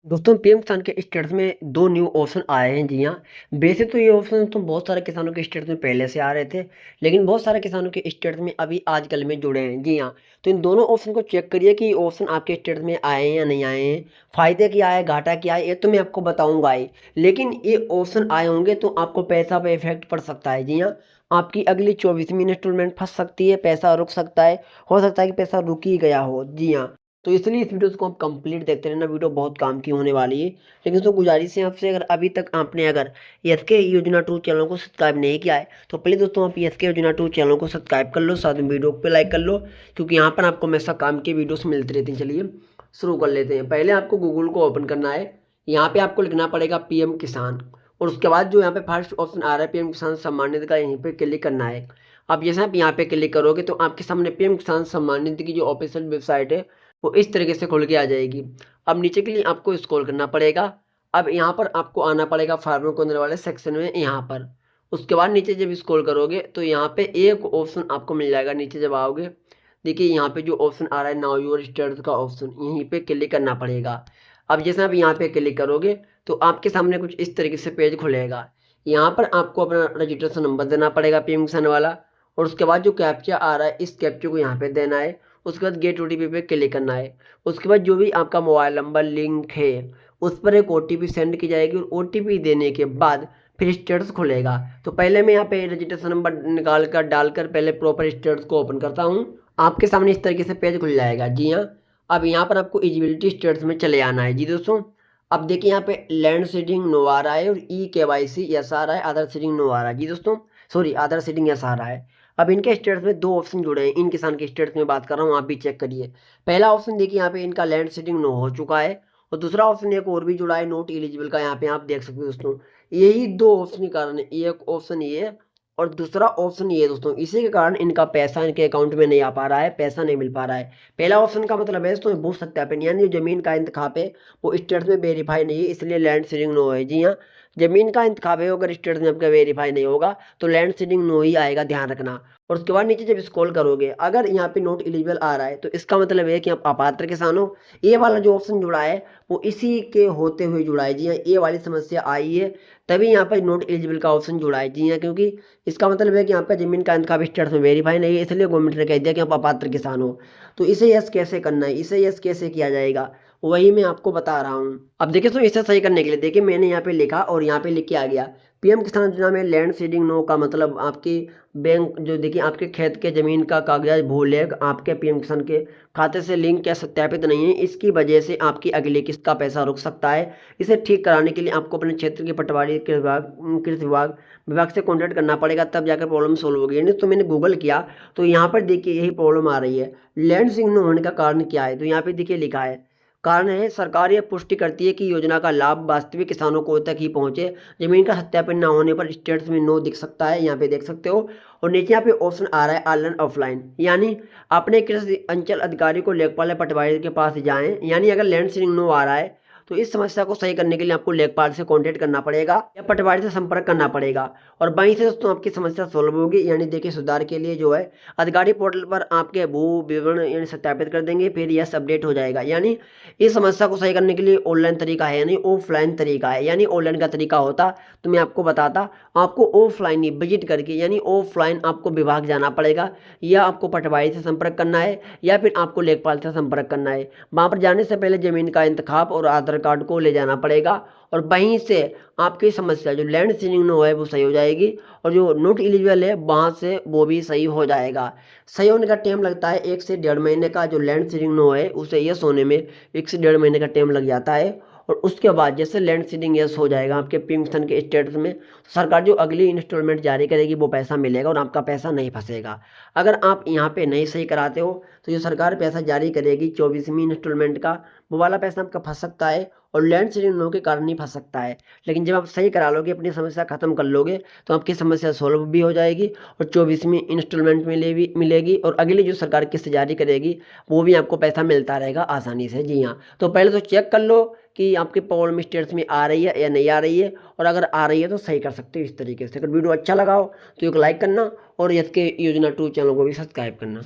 दोस्तों पीएम किसान के स्टेटस में दो न्यू ऑप्शन आए हैं। जी हाँ। वैसे तो ये ऑप्शन तो बहुत सारे किसानों के स्टेटस में पहले से आ रहे थे, लेकिन बहुत सारे किसानों के स्टेटस में अभी आजकल में जुड़े हैं। जी हाँ। तो इन दोनों ऑप्शन को चेक करिए कि ये ऑप्शन आपके स्टेटस में आए हैं या नहीं आए हैं, फायदे क्या है घाटा क्या है, ये तो मैं आपको बताऊंगा ही। लेकिन ये ऑप्शन आए होंगे तो आपको पैसा पे इफेक्ट पड़ सकता है। जी हाँ। आपकी अगली 24वीं इंस्टॉलमेंट फंस सकती है, पैसा रुक सकता है, हो सकता है कि पैसा रुक ही गया हो। जी हाँ। तो इसलिए इस वीडियो को आप कंप्लीट देखते रहना, वीडियो बहुत काम की होने वाली है। लेकिन तो गुजारिश है आपसे, अगर अभी तक आपने अगर एसके योजना टू चैनल को सब्सक्राइब नहीं किया है तो प्लीज़ दोस्तों आप एसके योजना टू चैनल को सब्सक्राइब कर लो, साथ में वीडियो पे लाइक कर लो, क्योंकि यहाँ पर आपको हमेशा काम की वीडियोस मिलती रहती हैं। चलिए शुरू कर लेते हैं। पहले आपको गूगल को ओपन करना है। यहाँ पे आपको लिखना पड़ेगा पीएम किसान, और उसके बाद जो यहाँ पे फर्स्ट ऑप्शन आ रहा है पीएम किसान सम्मान निधि का, यहीं पे क्लिक करना है। अब जैसे आप यहाँ पे क्लिक करोगे तो आपके सामने पीएम किसान सम्मान निधि की जो ऑफिशियल वेबसाइट है वो इस तरीके से खुल के आ जाएगी। अब नीचे के लिए आपको स्क्रॉल करना पड़ेगा। अब यहाँ पर आपको आना पड़ेगा फार्मर कॉर्नर वाले सेक्शन में, यहाँ पर। उसके बाद नीचे जब स्क्रॉल करोगे तो यहाँ पे एक ऑप्शन आपको मिल जाएगा। नीचे जब आओगे देखिए यहाँ पे जो ऑप्शन आ रहा है नाउ योर स्टेटस का ऑप्शन, यहीं पे क्लिक करना पड़ेगा। अब जैसे आप यहाँ पे क्लिक करोगे तो आपके सामने कुछ इस तरीके से पेज खुलेगा। यहाँ पर आपको अपना रजिस्ट्रेशन नंबर देना पड़ेगा पीएम किसान वाला, और उसके बाद जो कैप्चा आ रहा है इस कैप्चे को यहाँ पे देना है। उसके बाद गेट ओटीपी पे क्लिक करना है। उसके बाद जो भी आपका मोबाइल नंबर लिंक है उस पर एक ओटीपी सेंड की जाएगी, और ओटीपी देने के बाद फिर स्टेटस खुलेगा। तो पहले मैं यहाँ पे रजिस्ट्रेशन नंबर निकाल कर डालकर पहले प्रॉपर स्टेटस को ओपन करता हूँ। आपके सामने इस तरीके से पेज खुल जाएगा। जी हाँ। अब यहाँ पर आपको एलिजिबिलिटी स्टेटस में चले आना है। जी दोस्तों, अब देखिए यहाँ पे लैंड सीडिंग नो आ रहा है और ई-केवाईसी यस आ रहा है, आधार सीडिंग नो आ रहा है। जी दोस्तों, सॉरी, आधार सीडिंग यस आ रहा है। अब इनके स्टेटस में दो ऑप्शन जुड़े हैं। इन किसान के स्टेटस में बात कर रहा हूँ, आप भी चेक करिए। पहला ऑप्शन देखिए यहाँ पे इनका लैंड सीडिंग नो हो चुका है, और दूसरा ऑप्शन एक और भी जुड़ा है नोट एलिजिबल का, यहाँ पे आप देख सकते हो दोस्तों। यही दो ऑप्शन के कारण, एक ऑप्शन ये और दूसरा ऑप्शन ये दोस्तों, इसी के कारण इनका पैसा इनके अकाउंट में नहीं आ पा रहा है, पैसा नहीं मिल पा रहा है। पहला ऑप्शन का मतलब है दोस्तों भू सत्यापन, यानी जो जमीन का इंतखाब है वो स्टेट्स में वेरीफाई नहीं है, इसलिए लैंड सीडिंग नो है। जी हाँ। जमीन का इंतखाब है, अगर स्टेट्स में आपका वेरीफाई नहीं होगा तो लैंड सीडिंग नो ही आएगा, ध्यान रखना। और उसके बाद नीचे जब स्क्रॉल करोगे अगर यहाँ पे नोट एलिजिबल आ रहा है तो इसका मतलब है कि आप अपात्र किसान हो। ये वाला जो ऑप्शन जुड़ा है वो इसी के होते हुए जुड़ा है। जी हाँ, ये वाली समस्या आई है तभी यहाँ पर नोट एलिजिबल का ऑप्शन जुड़ा है। जी हाँ, क्योंकि इसका मतलब है कि यहाँ पे जमीन का इंतखाब स्टेट्स में वेरीफाई नहीं है, इसलिए गवर्नमेंट ने कह दिया कि आप अपात्र किसान हो। तो इसे यस कैसे करना है, इसे यस कैसे किया जाएगा, वही मैं आपको बता रहा हूँ। अब देखिए तो इसे सही करने के लिए देखिए मैंने यहाँ पे लिखा और यहाँ पे लिख के आ गया पीएम किसान योजना में लैंड सीडिंग नो का मतलब आपकी बैंक जो देखिए आपके खेत के जमीन का कागजात भूलेग आपके पीएम किसान के खाते से लिंक या सत्यापित नहीं है, इसकी वजह से आपकी अगली किस्त का पैसा रुक सकता है। इसे ठीक कराने के लिए आपको अपने क्षेत्र के पटवारी कृषि विभाग से कॉन्टैक्ट करना पड़ेगा, तब जाकर प्रॉब्लम सोल्व होगी। नहीं तो मैंने गूगल किया तो यहाँ पर देखिए यही प्रॉब्लम आ रही है। लैंड सीडिंग न होने का कारण क्या है, तो यहाँ पे देखिए लिखा है कारण है सरकार यह पुष्टि करती है कि योजना का लाभ वास्तविक किसानों को तक ही पहुंचे। जमीन का सत्यापन न होने पर स्टेट्स में नो दिख सकता है, यहाँ पे देख सकते हो। और नीचे यहाँ पे ऑप्शन आ रहा है ऑनलाइन ऑफलाइन, यानी अपने कृषि अंचल अधिकारी को लेखपाल या पटवारी के पास जाएं। यानी अगर लैंड सीडिंग नो आ रहा है तो इस समस्या को सही करने के लिए आपको लेखपाल से कांटेक्ट करना पड़ेगा या पटवारी से संपर्क करना पड़ेगा, और वहीं से दोस्तों आपकी समस्या सोल्व होगी। यानी देखिए सुधार के लिए जो है अधिकारी पोर्टल पर आपके भू विवरण यानी सत्यापित कर देंगे, फिर यह अपडेट हो जाएगा। यानी इस समस्या को सही करने के लिए ऑनलाइन तरीका है, यानी ऑफलाइन तरीका है। यानी ऑनलाइन का तरीका होता तो मैं आपको बताता, आपको ऑफलाइन ही विजिट करके यानी ऑफलाइन आपको विभाग जाना पड़ेगा, या आपको पटवारी से संपर्क करना है, या फिर आपको लेखपाल से संपर्क करना है। वहाँ पर जाने से पहले जमीन का इंतखाब और आधार कार्ड को ले जाना पड़ेगा, और वहीं से आपकी समस्या जो लैंड सीडिंग नो है वो सही हो जाएगी, और जो नोट एलिजिबल है वहाँ से वो भी सही हो जाएगा। सही होने का टाइम लगता है 1 से 1.5 महीने का, जो लैंड सीडिंग नो है उसे यस होने में 1 से 1.5 महीने का टाइम लग जाता है। और उसके बाद जैसे लैंड सीडिंग यस हो जाएगा आपके पेंशन के स्टेटस में, तो सरकार जो अगली इंस्टॉलमेंट जारी करेगी वो पैसा मिलेगा और आपका पैसा नहीं फंसेगा। अगर आप यहाँ पे नहीं सही कराते हो तो जो सरकार पैसा जारी करेगी 24वीं इंस्टॉलमेंट का, वो वाला पैसा आपका फंस सकता है, और लैंड सीडिंग नो के कारण नहीं फंस सकता है। लेकिन जब आप सही करा लोगे, अपनी समस्या खत्म कर लोगे, तो आपकी समस्या सॉल्व भी हो जाएगी और 24वीं इंस्टॉलमेंट मिलेगी, और अगली जो सरकार किस्त जारी करेगी वो भी आपको पैसा मिलता रहेगा आसानी से। जी हाँ, तो पहले तो चेक कर लो कि आपके प्रॉब्लम स्टेट्स में आ रही है या नहीं आ रही है, और अगर आ रही है तो सही कर सकते हो इस तरीके से। अगर वीडियो अच्छा लगा हो तो एक लाइक करना, और यस के योजना टू चैनल को भी सब्सक्राइब करना।